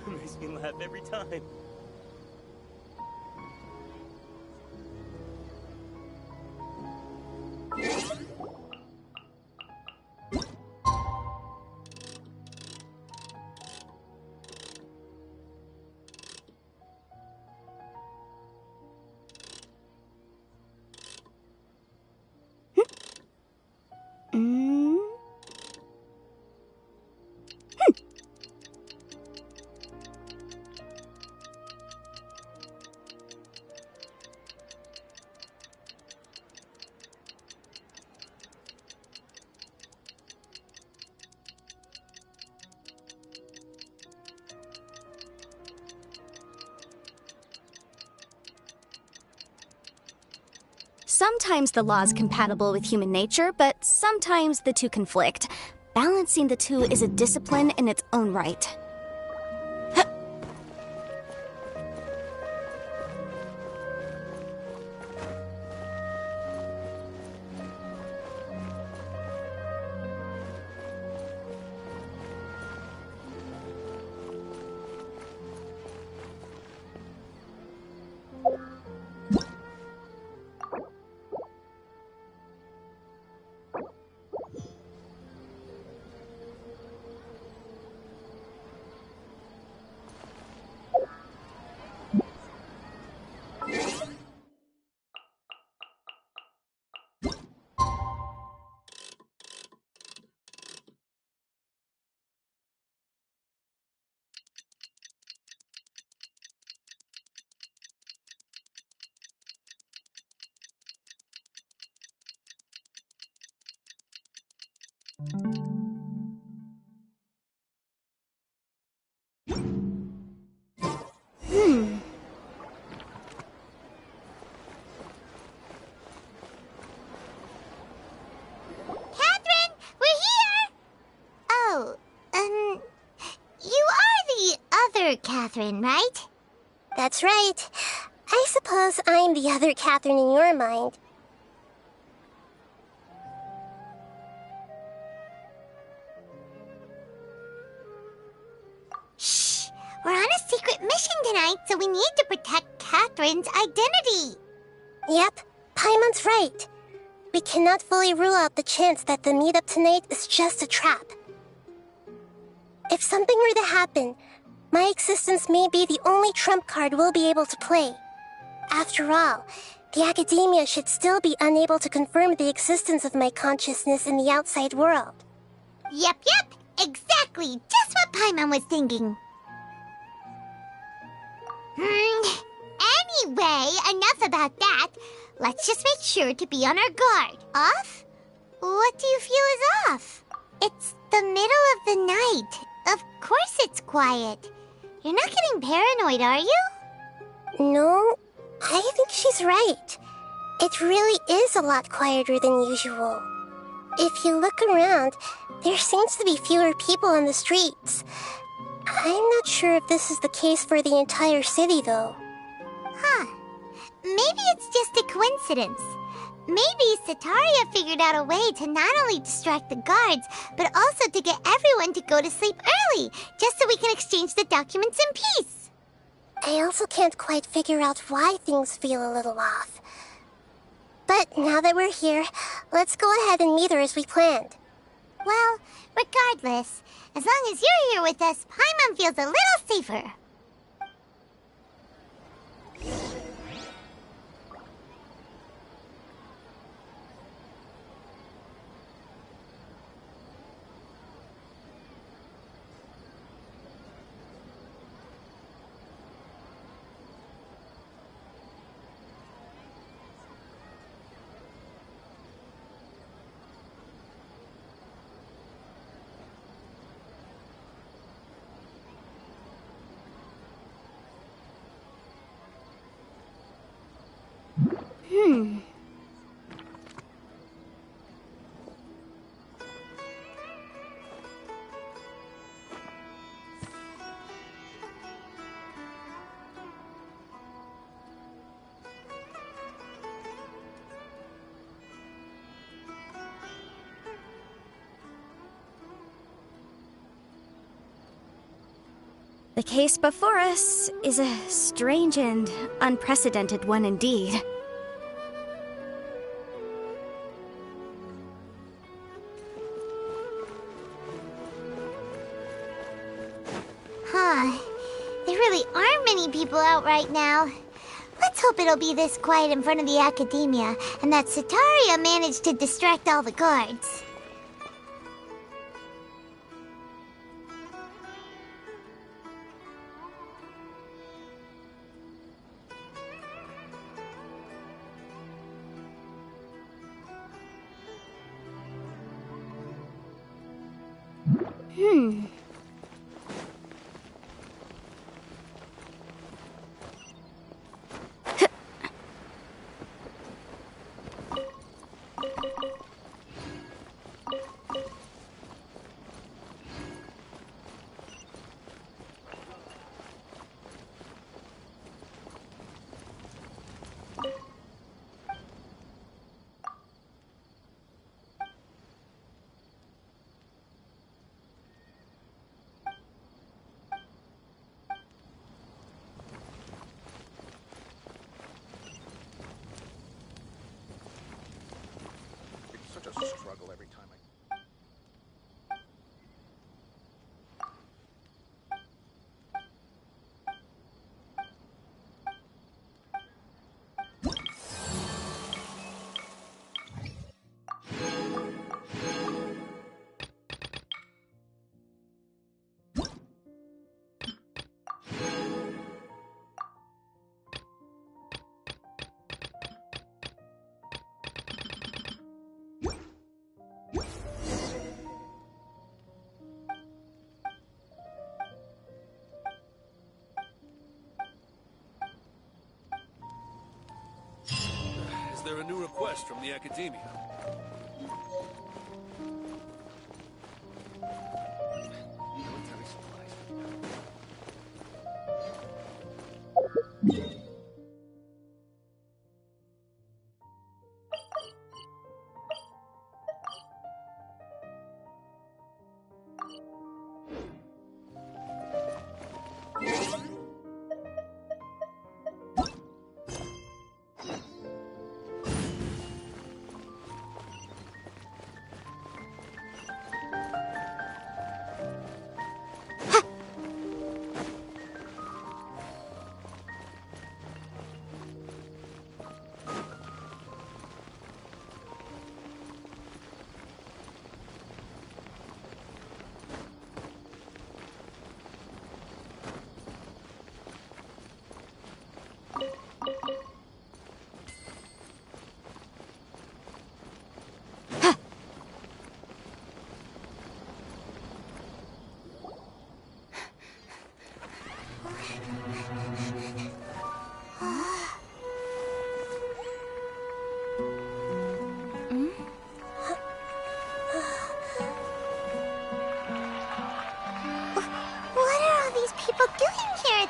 Makes me laugh every time. Sometimes the law is compatible with human nature, but sometimes the two conflict. Balancing the two is a discipline in its own right. Catherine, right? That's right. I suppose I'm the other Catherine in your mind. Shh! We're on a secret mission tonight, so we need to protect Catherine's identity. Yep, Paimon's right. We cannot fully rule out the chance that the meetup tonight is just a trap. If something were to happen, my existence may be the only trump card we'll be able to play. After all, the academia should still be unable to confirm the existence of my consciousness in the outside world. Yep, exactly. Just what Paimon was thinking. Anyway, enough about that. Let's just make sure to be on our guard. Off? What do you feel is off? It's the middle of the night. Of course it's quiet. You're not getting paranoid, are you? No, I think she's right. It really is a lot quieter than usual. If you look around, there seems to be fewer people on the streets. I'm not sure if this is the case for the entire city, though. Huh. Maybe it's just a coincidence. Maybe Sataria figured out a way to not only distract the guards, but also to get everyone to go to sleep early, just so we can exchange the documents in peace. I also can't quite figure out why things feel a little off. But now that we're here, let's go ahead and meet her as we planned. Well, regardless, as long as you're here with us, Paimon feels a little safer. The case before us is a strange and unprecedented one indeed. Huh. There really aren't many people out right now. Let's hope it'll be this quiet in front of the Academia, and that Sataria managed to distract all the guards. Such a struggle every time I... Is there a new request from the Academia? Military supplies.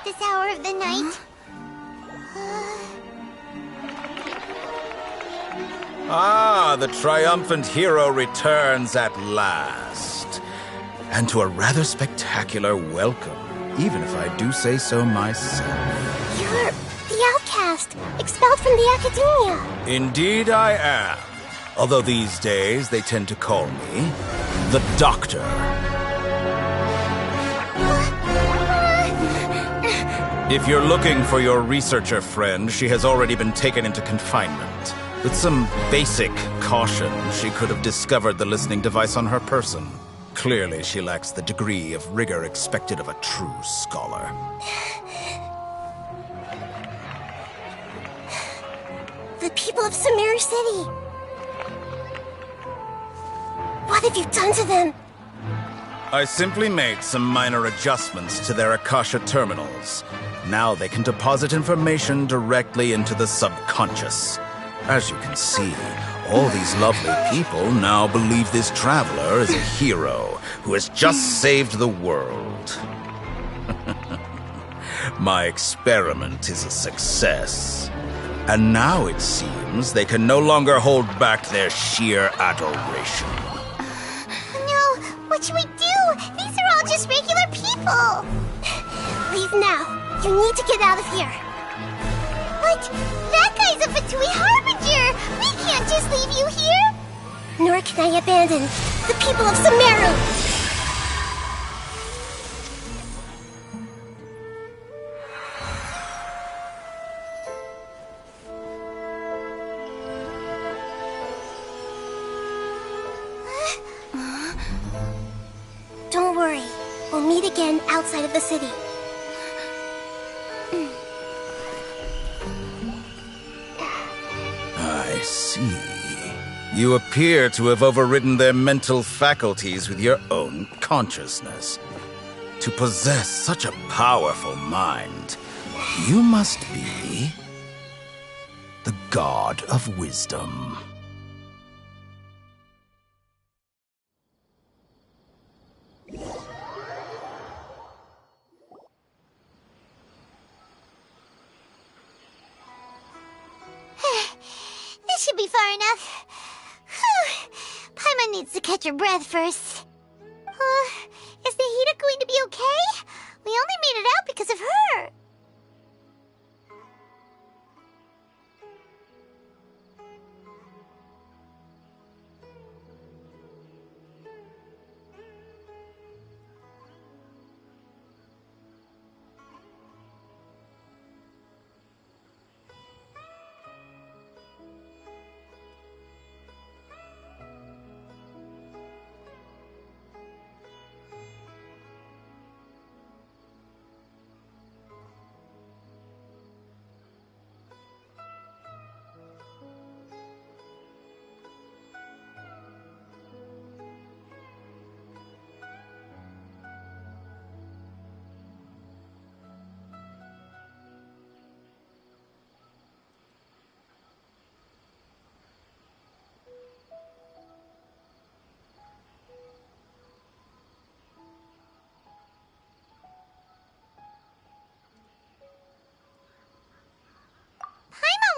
This hour of the night. Ah, the triumphant hero returns at last. And to a rather spectacular welcome, even if I do say so myself. You're the outcast, expelled from the Academia. Indeed I am. Although these days they tend to call me the Doctor. If you're looking for your researcher friend, she has already been taken into confinement. With some basic caution, she could have discovered the listening device on her person. Clearly, she lacks the degree of rigor expected of a true scholar. The people of Sumeru City. What have you done to them? I simply made some minor adjustments to their Akasha terminals. Now they can deposit information directly into the subconscious. As you can see, all these lovely people now believe this traveler is a hero who has just saved the world. My experiment is a success. And now it seems they can no longer hold back their sheer adoration. No, what should we do? These are all just regular people. Leave now. You need to get out of here. But that guy's a Fatui Harbinger. We can't just leave you here. Nor can I abandon the people of Sumeru. Don't worry. We'll meet again outside of the city. I see. You appear to have overridden their mental faculties with your own consciousness. To possess such a powerful mind, you must be the God of Wisdom. This should be far enough. Whew. Paimon needs to catch her breath first. Is Nahida going to be okay? We only made it out because of her.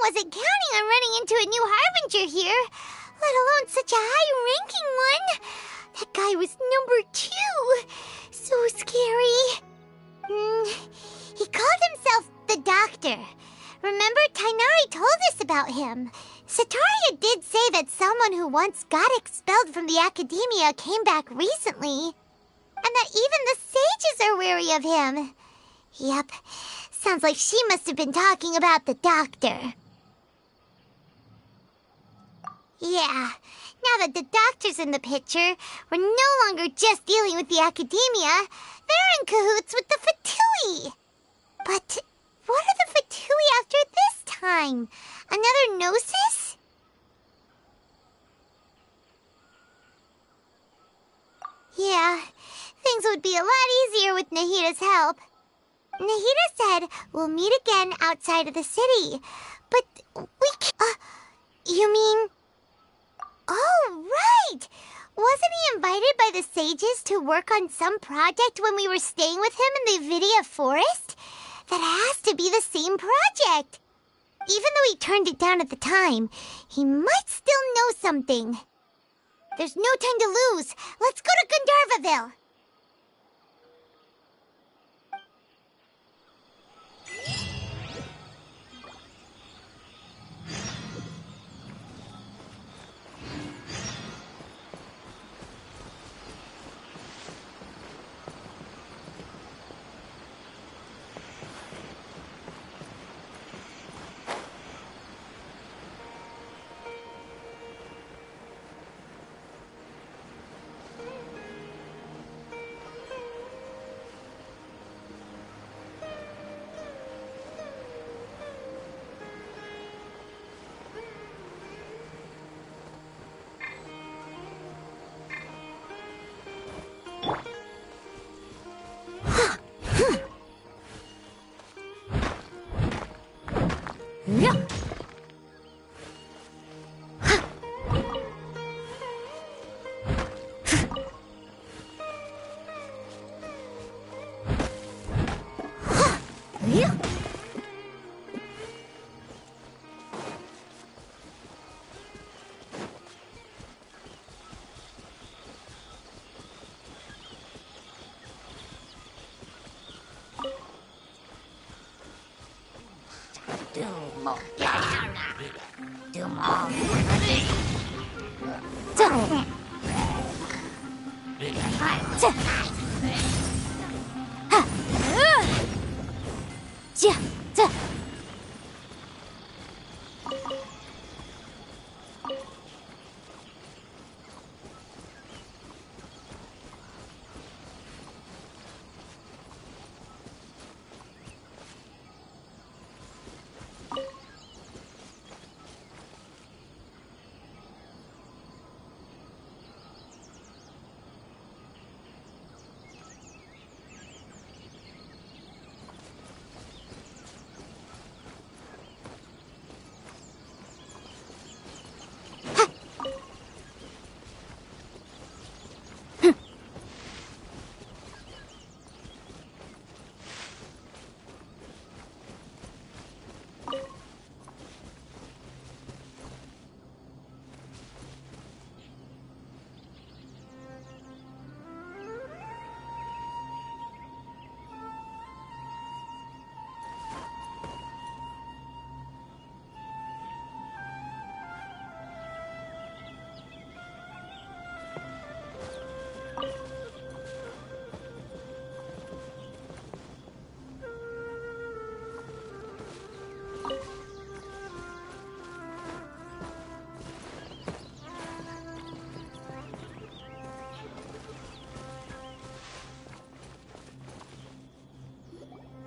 Wasn't counting on running into a new Harbinger here, let alone such a high-ranking one. That guy was number 2. So scary. He called himself the Doctor. Remember, Tainari told us about him. Sataria did say that someone who once got expelled from the Academia came back recently. And that even the sages are wary of him. Yep, sounds like she must have been talking about the Doctor. Yeah, now that the Doctor's in the picture, we're no longer just dealing with the Academia. They're in cahoots with the Fatui. But what are the Fatui after this time? Another Gnosis? Yeah, things would be a lot easier with Nahida's help. Nahida said we'll meet again outside of the city. But we can't... you mean... Oh, right! Wasn't he invited by the sages to work on some project when we were staying with him in the Vidia Forest? That has to be the same project. Even though he turned it down at the time, he might still know something. There's no time to lose. Let's go to Gandharvaville.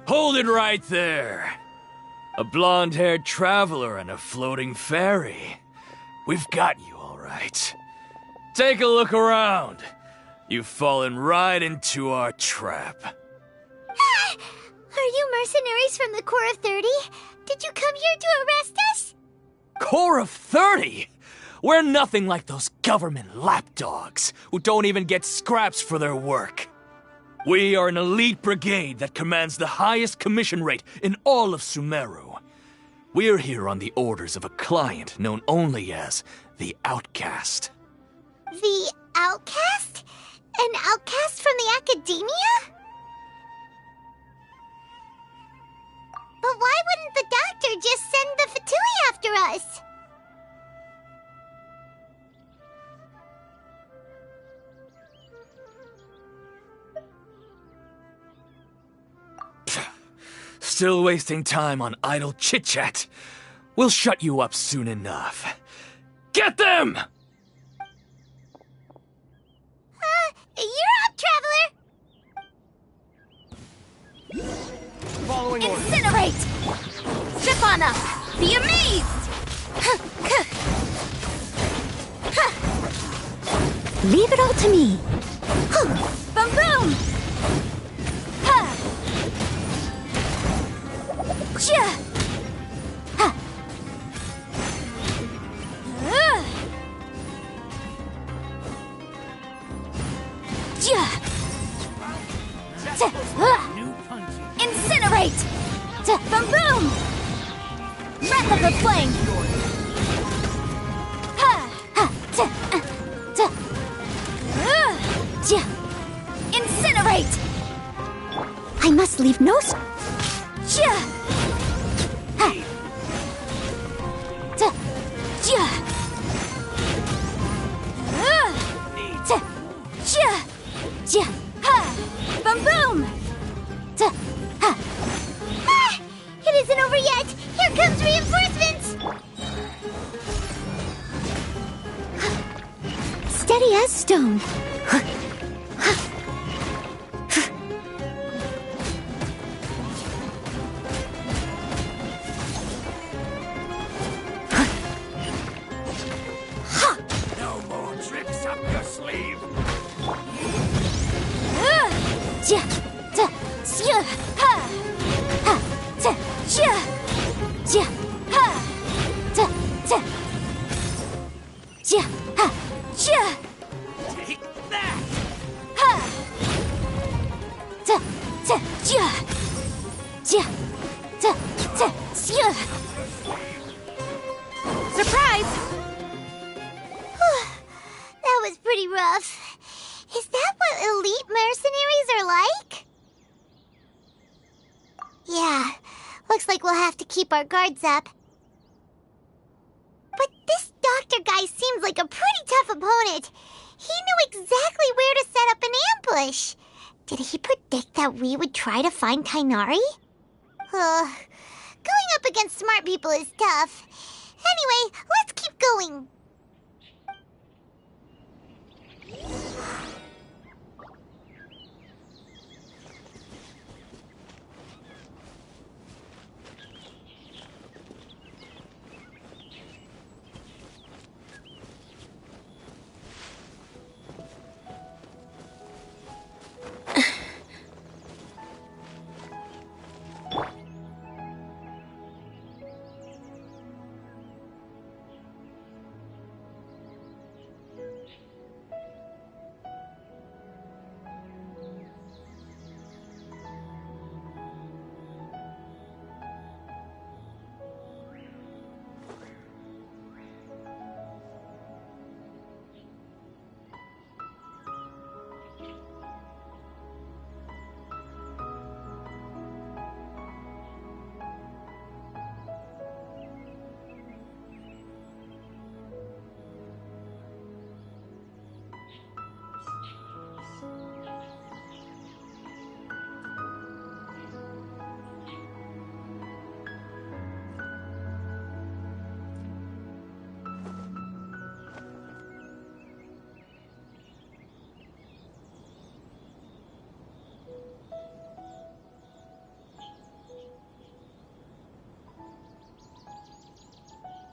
Hold it right there. A blonde-haired traveler and a floating fairy. We've got you all right. Take a look around. You've fallen right into our trap. Are you mercenaries from the Corps of 30? Did you come here to arrest us? Corps of 30? We're nothing like those government lapdogs who don't even get scraps for their work. We are an elite brigade that commands the highest commission rate in all of Sumeru. We're here on the orders of a client known only as the Outcast. The Outcast? An outcast from the Academia? But why wouldn't the doctor just send the Fatui after us? Still wasting time on idle chit-chat. We'll shut you up soon enough. Get them! You're up, Traveler! Following orders. Incinerate! Step on up! Be amazed! Leave it all to me. Boom boom! Chia! Incinerate! Boom boom! Breath of the flame! Incinerate! I must leave no Boom boom! It isn't over yet! Here comes reinforcements! Steady as stone. No more tricks up your sleeve. Take that! Surprise! That was pretty rough. Is that what elite mercenaries are like? Yeah, Looks like we'll have to keep our guards up. But this doctor guy seems like a pretty tough opponent. He knew exactly where to set up an ambush. Did he predict that we would try to find Kainari? Going up against smart people is tough. Anyway, let's keep going.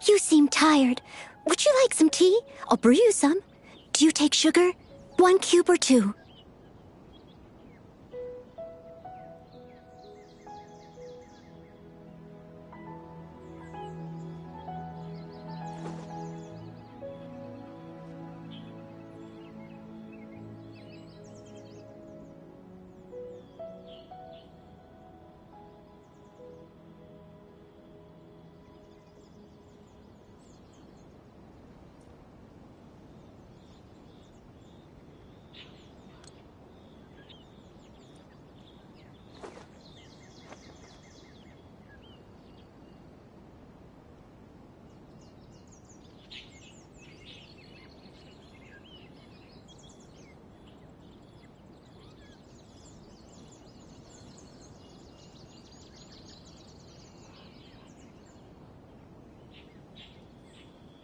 You seem tired. Would you like some tea? I'll brew you some. Do you take sugar? 1 cube or 2?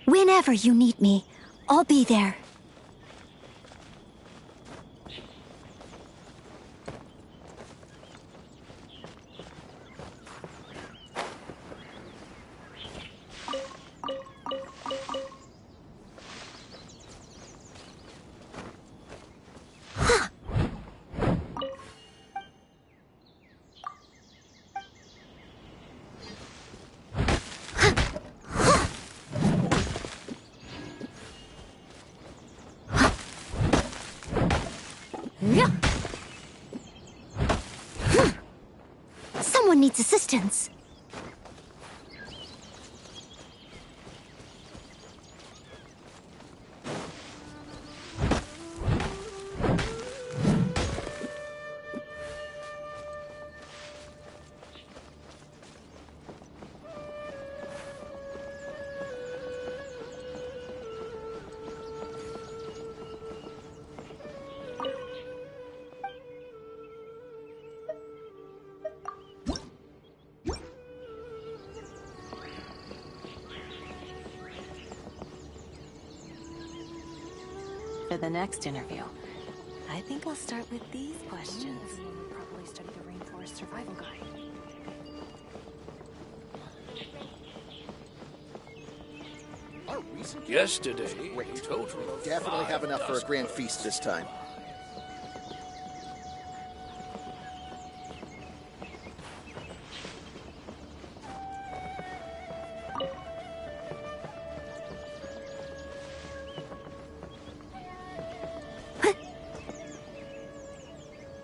Whenever you need me, I'll be there. Someone needs assistance. For the next interview, I think I'll start with these questions. Probably study the Rainforest Survival Guide. Our recent Yesterday, great. total of Definitely have 5 enough for a dozen. grand feast this time.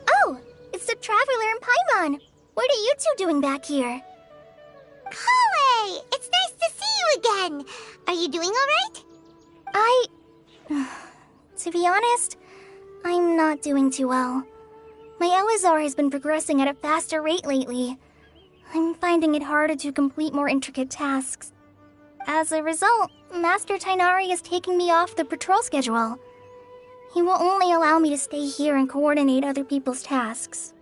Oh, it's the Traveler and Paimon. What are you two doing back here? Kale, it's nice to see you again. Are you doing all right? To be honest, I'm not doing too well. My Elazar has been progressing at a faster rate lately. I'm finding it harder to complete more intricate tasks. As a result, Master Tainari is taking me off the patrol schedule. He will only allow me to stay here and coordinate other people's tasks.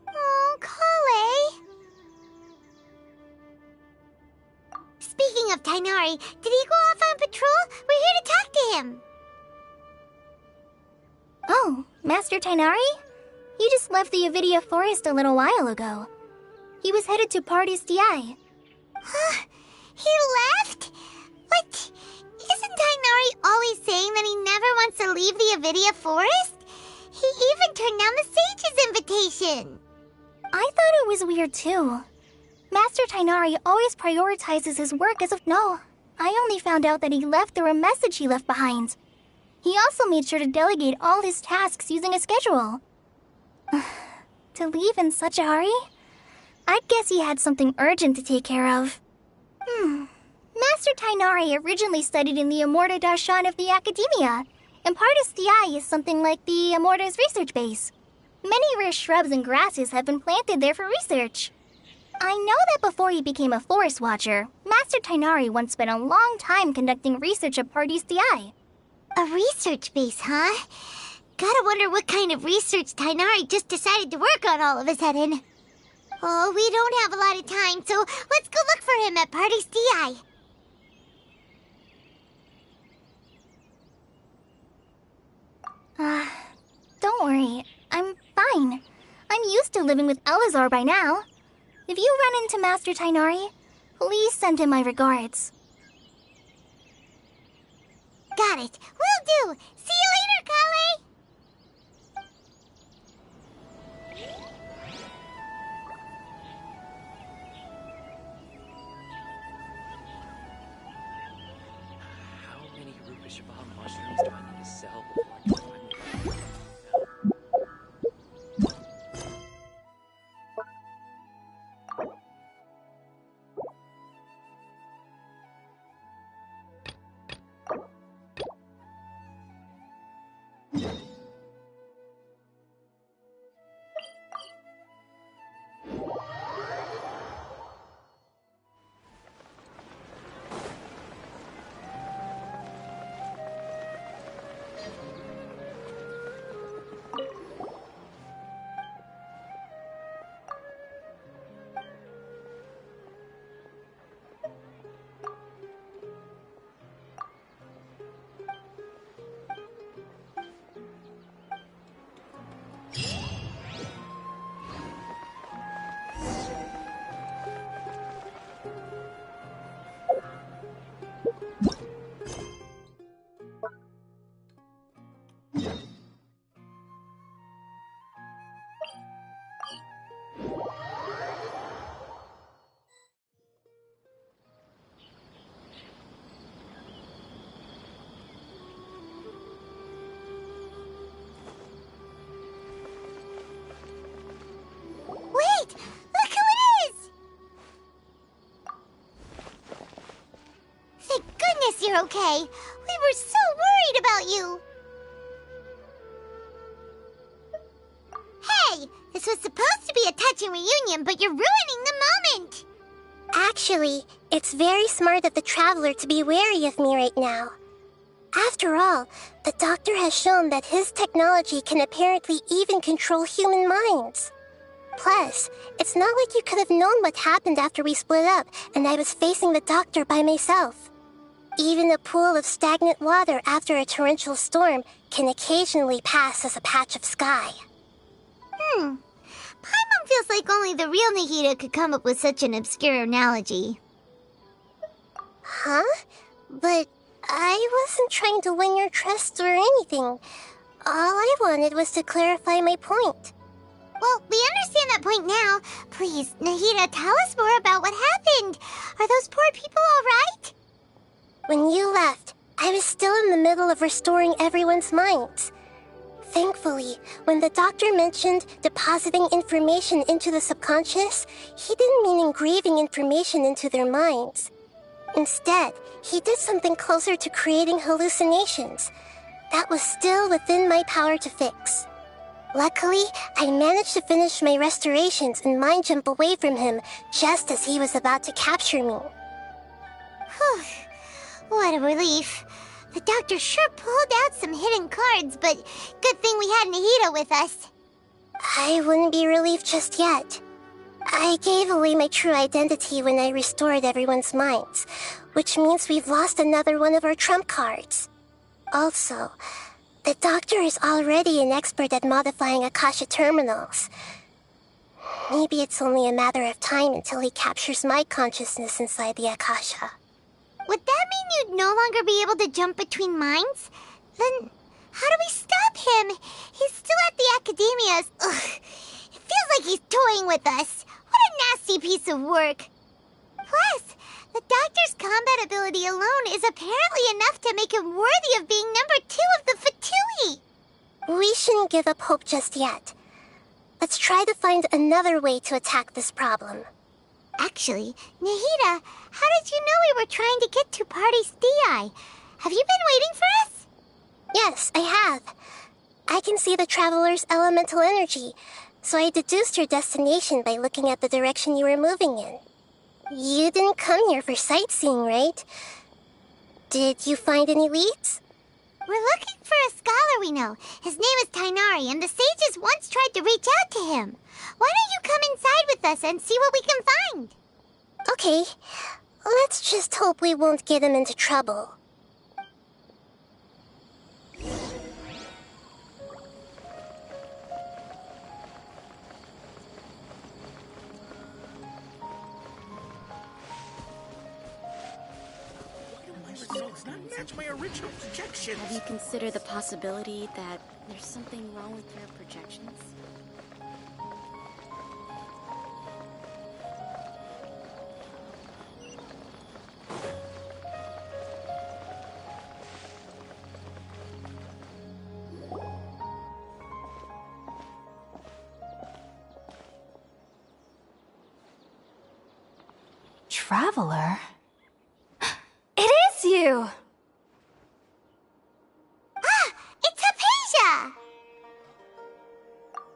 Oh, Kale. Speaking of Tainari, did he go off on patrol? We're here to talk to him. Oh, Master Tainari? He just left the Avidia Forest a little while ago. He was headed to Party's DI. Huh? He left? What? Isn't Tainari always saying that he never wants to leave the Avidia Forest? He even turned down the Sage's invitation. I thought it was weird too. Master Tainari always prioritizes his work as of no. I only found out that he left through a message he left behind. He also made sure to delegate all his tasks using a schedule. To leave in such a hurry? I guess he had something urgent to take care of. Master Tainari originally studied in the Amorta Darshan of the Academia, and Partis DI is something like the Amorta's research base. Many rare shrubs and grasses have been planted there for research. I know that before he became a forest watcher, Master Tainari once spent a long time conducting research at Partis DI. A research base, huh? Gotta wonder what kind of research Tainari just decided to work on all of a sudden. Oh, we don't have a lot of time, so let's go look for him at Party's DI. Don't worry. I'm fine. I'm used to living with Elazar by now. If you run into Master Tainari, please send him my regards. Got it. Will do. See you later, Kale. How many Rupeshiva mushrooms do I need to sell before I can find Wait! Look who it is! Thank goodness you're okay. We were so worried about you. Hey! This was supposed to be a touching reunion, but you're ruining the moment! Actually, it's very smart of the Traveler to be wary of me right now. After all, the Doctor has shown that his technology can apparently even control human minds. Plus, it's not like you could have known what happened after we split up and I was facing the Doctor by myself. Even a pool of stagnant water after a torrential storm can occasionally pass as a patch of sky. Paimon feels like only the real Nahida could come up with such an obscure analogy. Huh? But I wasn't trying to win your trust or anything. All I wanted was to clarify my point. Well, we understand that point now. Please, Nahida, tell us more about what happened. Are those poor people all right? When you left, I was still in the middle of restoring everyone's minds. Thankfully, when the Doctor mentioned depositing information into the subconscious, he didn't mean engraving information into their minds. Instead, he did something closer to creating hallucinations. That was still within my power to fix. Luckily, I managed to finish my restorations and mind jump away from him just as he was about to capture me. Whew. What a relief. The doctor sure pulled out some hidden cards, but good thing we had Nahida with us. I wouldn't be relieved just yet. I gave away my true identity when I restored everyone's minds, which means we've lost another one of our trump cards. Also, the doctor is already an expert at modifying Akasha terminals. Maybe it's only a matter of time until he captures my consciousness inside the Akasha. Would that mean you'd no longer be able to jump between minds? Then how do we stop him? He's still at the academias. Ugh. It feels like he's toying with us. What a nasty piece of work. Plus, the doctor's combat ability alone is apparently enough to make him worthy of being number 2 of the Fatui. We shouldn't give up hope just yet. Let's try to find another way to attack this problem. Actually, Nahida, how did you know we were trying to get to Party's DI? Have you been waiting for us? Yes, I have. I can see the traveler's elemental energy, so I deduced your destination by looking at the direction you were moving in. You didn't come here for sightseeing, right? Did you find any leads? We're looking for a scholar we know. His name is Tainari, and the sages once tried to reach out to him. Why don't you come inside with us and see what we can find? Okay, let's just hope we won't get him into trouble. Have you considered the possibility that there's something wrong with your projections? Traveler? It is you! It's Hypatia!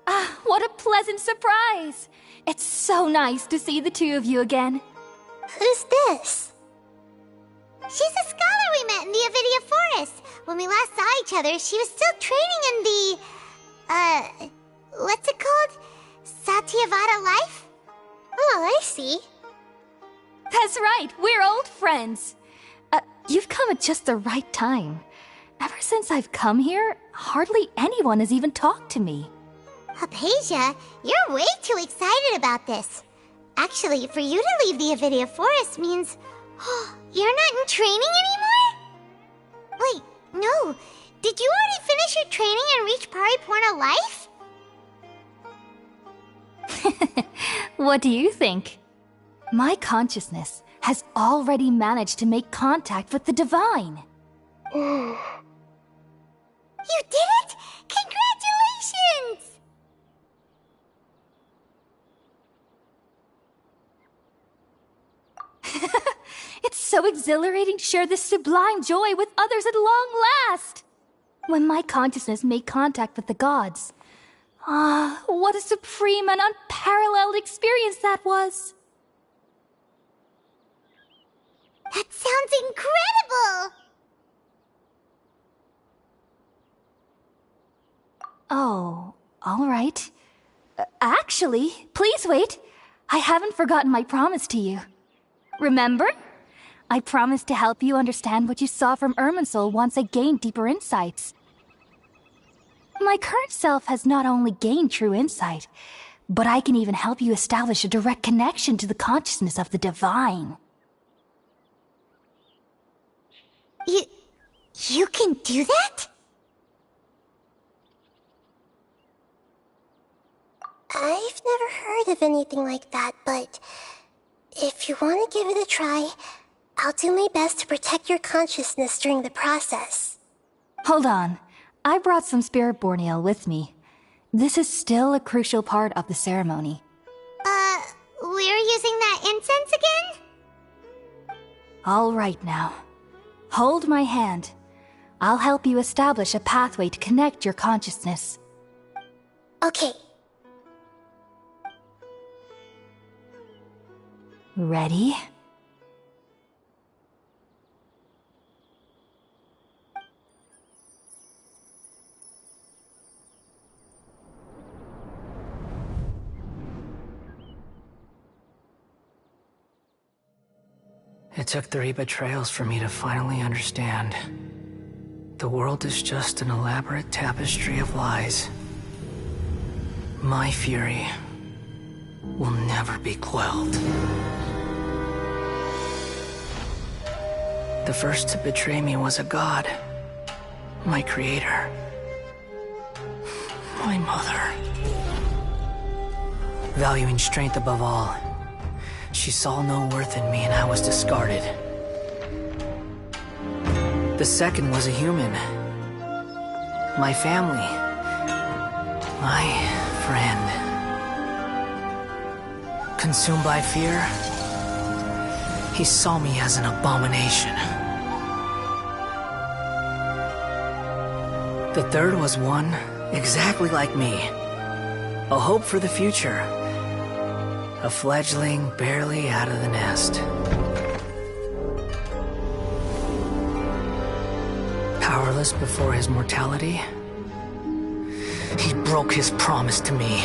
Ah, what a pleasant surprise! It's so nice to see the two of you again. Who's this? She's a scholar we met in the Avidia Forest. When we last saw each other, she was still training in the... what's it called? Satyavada life? Oh, I see. That's right, we're old friends. You've come at just the right time. Ever since I've come here, hardly anyone has even talked to me. Hypatia, you're way too excited about this. Actually, for you to leave the Avidia Forest means... you're not in training anymore? Wait, no. Did you already finish your training and reach Paripurna life? What do you think? My consciousness has already managed to make contact with the divine. You did it! Congratulations! It's so exhilarating to share this sublime joy with others at long last! When my consciousness made contact with the gods. Ah, what a supreme and unparalleled experience that was! That sounds incredible! Oh, all right. Actually, please wait. I haven't forgotten my promise to you. Remember? I promised to help you understand what you saw from Irminsul once I gained deeper insights. My current self has not only gained true insight, but I can even help you establish a direct connection to the consciousness of the divine. You can do that? I've never heard of anything like that, but if you want to give it a try, I'll do my best to protect your consciousness during the process. Hold on. I brought some spirit borneal with me. This is still a crucial part of the ceremony. We're using that incense again? All right now. Hold my hand. I'll help you establish a pathway to connect your consciousness. Okay. Ready? It took 3 betrayals for me to finally understand. The world is just an elaborate tapestry of lies. My fury will never be quelled. The first to betray me was a god. My creator. My mother. Valuing strength above all, she saw no worth in me and I was discarded. The second was a human. My family. My friend. Consumed by fear, he saw me as an abomination. The third was one exactly like me. A hope for the future. A fledgling barely out of the nest. Powerless before his mortality, he broke his promise to me.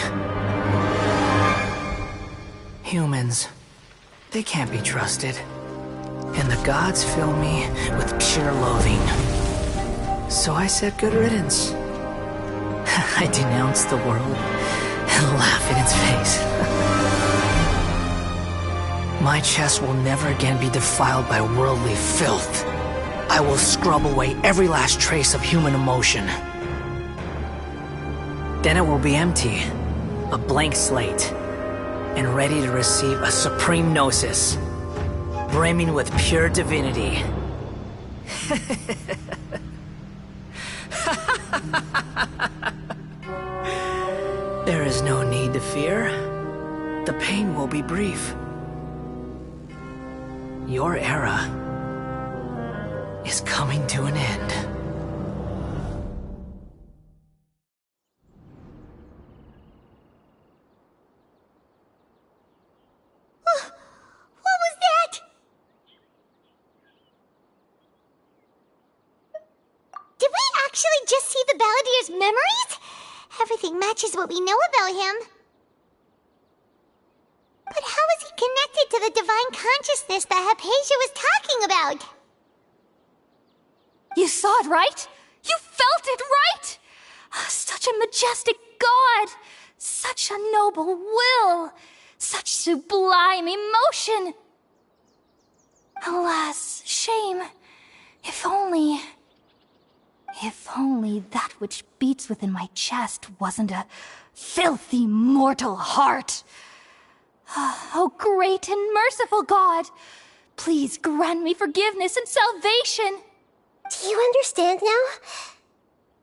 Humans, they can't be trusted. And the gods fill me with pure loathing. So I said good riddance. I denounced the world and laugh in its face. My chest will never again be defiled by worldly filth. I will scrub away every last trace of human emotion. Then it will be empty, a blank slate, and ready to receive a supreme gnosis, brimming with pure divinity. There is no need to fear. The pain will be brief. Your era is coming to an end. What was that? Did we actually just see the Balladier's memories? Everything matches what we know about him. But how is he connected to the divine consciousness that Hypatia was talking about? You saw it, right? You felt it, right? Such a majestic god! Such a noble will! Such sublime emotion! Alas, shame. If only that which beats within my chest wasn't a filthy mortal heart. Oh, great and merciful God, please grant me forgiveness and salvation. Do you understand now?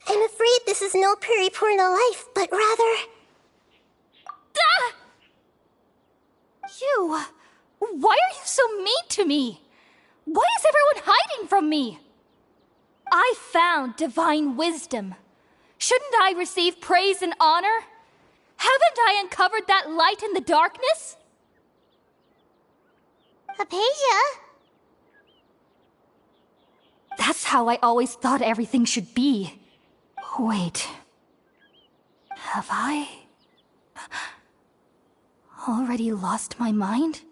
I'm afraid this is no Puripurna life, but rather... Ah! You... Why are you so mean to me? Why is everyone hiding from me? I found divine wisdom. Shouldn't I receive praise and honor? Haven't I uncovered that light in the darkness? Hypatia? That's how I always thought everything should be. Wait. Have I... already lost my mind?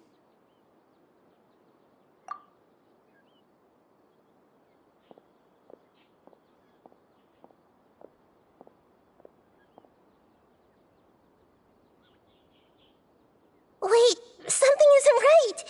Wait, something isn't right!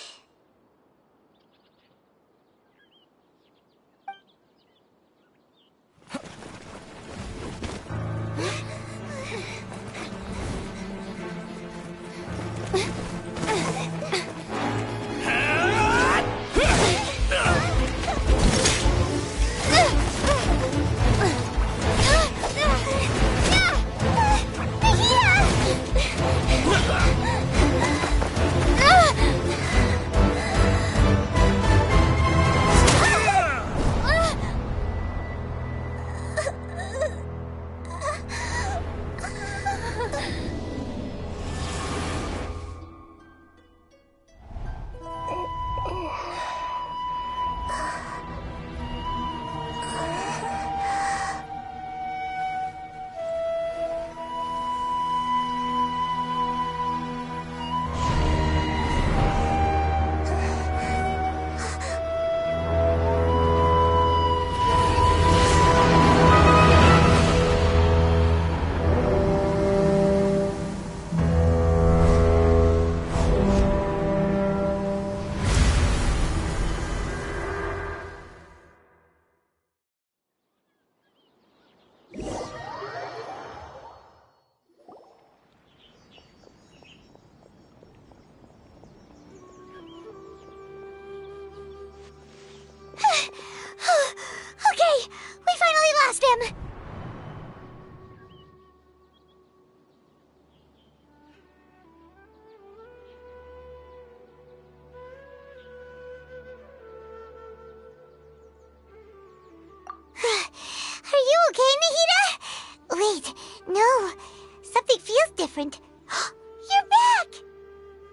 different. You're back!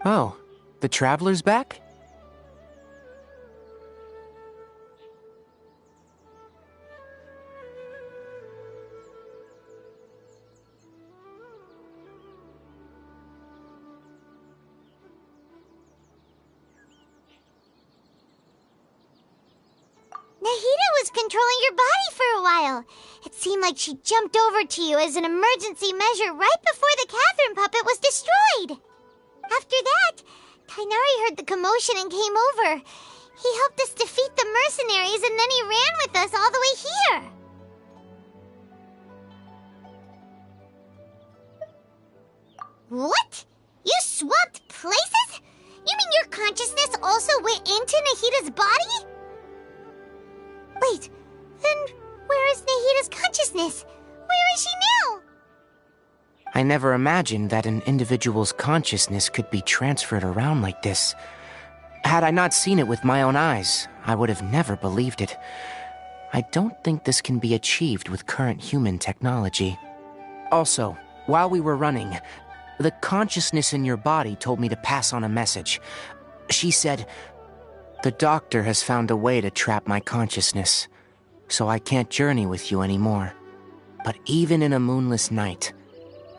Oh, the Traveler's back? Nahida was controlling your body for a while. It seemed like she jumped over to you as an emergency measure right before the Catherine puppet was destroyed. After that, Tainari heard the commotion and came over. He helped us defeat the mercenaries and then he ran with us all the way here. What? You swapped places? You mean your consciousness also went into Nahida's body? Wait, then where is Nahida's consciousness? Where is she now? I never imagined that an individual's consciousness could be transferred around like this. Had I not seen it with my own eyes, I would have never believed it. I don't think this can be achieved with current human technology. Also, while we were running, the consciousness in your body told me to pass on a message. She said, "The doctor has found a way to trap my consciousness, so I can't journey with you anymore. But even in a moonless night,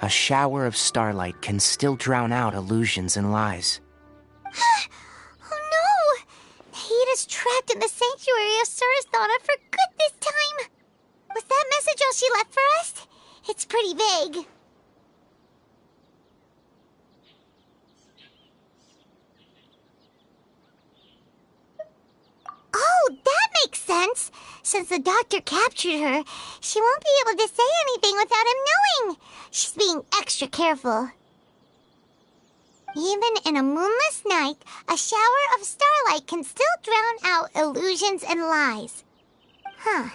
a shower of starlight can still drown out illusions and lies." Oh no! Nahida's trapped in the sanctuary of Surasthana for good this time. Was that message all she left for us? It's pretty vague. Oh, that makes sense. Since the doctor captured her, she won't be able to say anything without him knowing. She's being extra careful. Even in a moonless night, a shower of starlight can still drown out illusions and lies. Huh.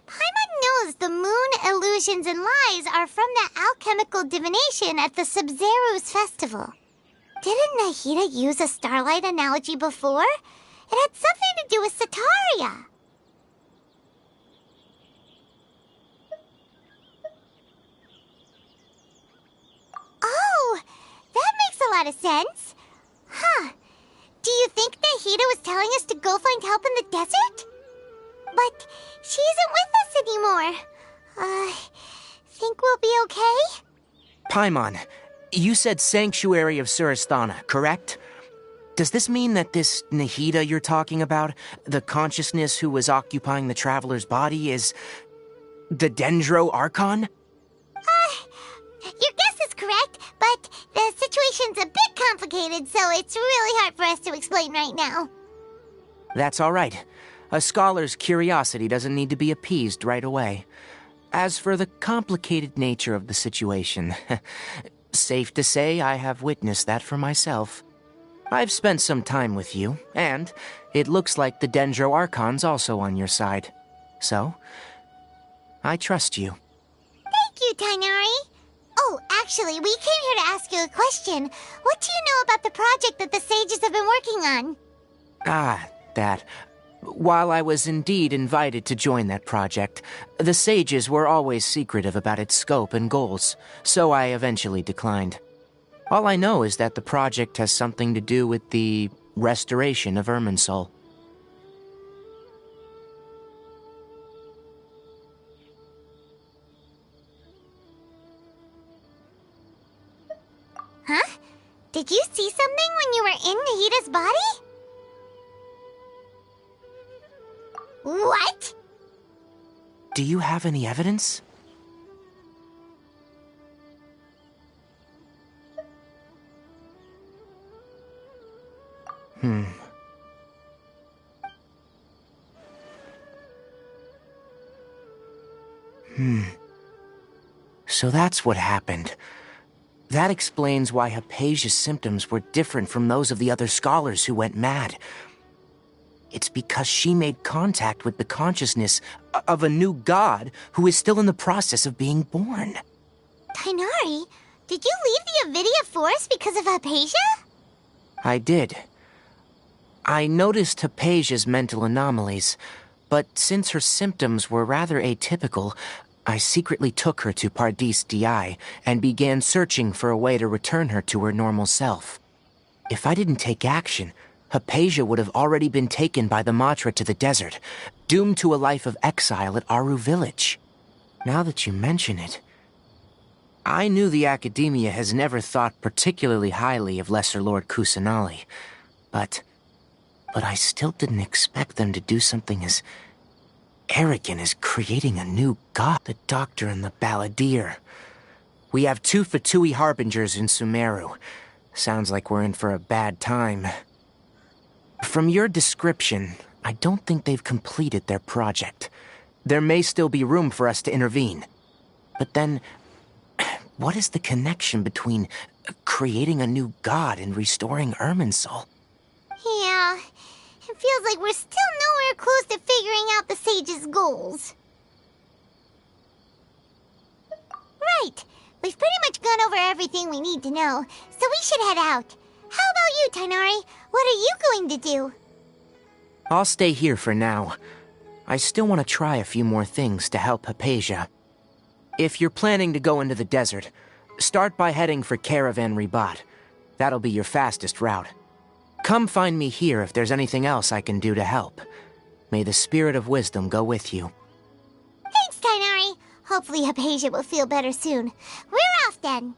Paimon knows the moon illusions and lies are from the alchemical divination at the Sub-Zero's festival. Didn't Nahida use a starlight analogy before? It had something to do with Sataria. Oh, that makes a lot of sense. Huh. Do you think Nahida was telling us to go find help in the desert? But she isn't with us anymore. Think we'll be okay? Paimon, you said Sanctuary of Surasthana, correct? Does this mean that this Nahida you're talking about, the consciousness who was occupying the Traveler's body, is the Dendro Archon? Your guess is correct, but the situation's a bit complicated, so it's really hard for us to explain right now. That's all right. A scholar's curiosity doesn't need to be appeased right away. As for the complicated nature of the situation, safe to say I have witnessed that for myself. I've spent some time with you, and it looks like the Dendro Archon's also on your side. So, I trust you. Thank you, Tainari. Oh, actually, we came here to ask you a question. What do you know about the project that the sages have been working on? That. While I was indeed invited to join that project, the sages were always secretive about its scope and goals, so I eventually declined. All I know is that the project has something to do with the restoration of Irminsul. Huh? Did you see something when you were in Nahida's body? What? Do you have any evidence? So that's what happened. That explains why Hypatia's symptoms were different from those of the other scholars who went mad. It's because she made contact with the consciousness of a new god who is still in the process of being born. Tainari, did you leave the Avidia Forest because of Hypatia? I did. I noticed Hypatia's mental anomalies, but since her symptoms were rather atypical, I secretly took her to Pardis Di and began searching for a way to return her to her normal self. If I didn't take action, Hypatia would have already been taken by the Matra to the desert, doomed to a life of exile at Aru village. Now that you mention it, I knew the Academia has never thought particularly highly of Lesser Lord Kusanali, but I still didn't expect them to do something as arrogant as creating a new god. The Doctor and the Balladeer. We have 2 Fatui Harbingers in Sumeru. Sounds like we're in for a bad time. From your description, I don't think they've completed their project. There may still be room for us to intervene. But then, what is the connection between creating a new god and restoring Irminsul? Yeah, it feels like we're still nowhere close to figuring out the sage's goals. Right. We've pretty much gone over everything we need to know, so we should head out. How about you, Tainari? What are you going to do? I'll stay here for now. I still want to try a few more things to help Hypatia. If you're planning to go into the desert, start by heading for Caravan Ribat. That'll be your fastest route. Come find me here if there's anything else I can do to help. May the spirit of wisdom go with you. Thanks, Tainari. Hopefully Hypatia will feel better soon. We're off then.